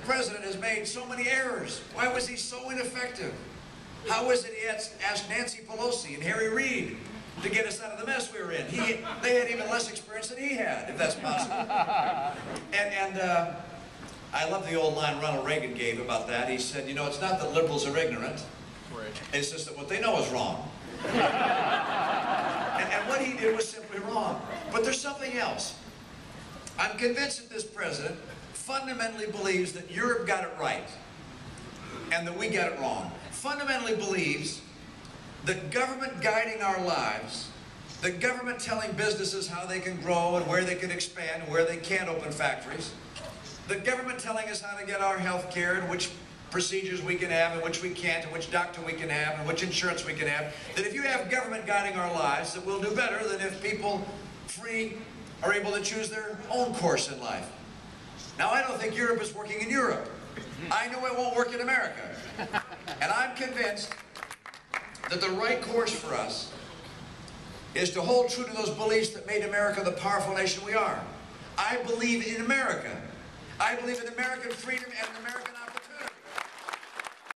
president has made so many errors. Why was he so ineffective? How is it he asked Nancy Pelosi and Harry Reid to get us out of the mess we were in? They had even less experience than he had, if that's possible. I love the old line Ronald Reagan gave about that. He said, you know, it's not that liberals are ignorant. Right. It's just that what they know is wrong. and what he did was simply wrong. But there's something else. I'm convinced that this president fundamentally believes that Europe got it right and that we got it wrong. Fundamentally believes that government guiding our lives, the government telling businesses how they can grow and where they can expand and where they can't open factories, the government telling us how to get our health care and which procedures we can have and which we can't, and which doctor we can have and which insurance we can have, that if you have government guiding our lives, that we'll do better than if people free are able to choose their own course in life. Now, I don't think Europe is working in Europe. I know it won't work in America. And I'm convinced that the right course for us is to hold true to those beliefs that made America the powerful nation we are. I believe in America. I believe in American freedom and American opportunity.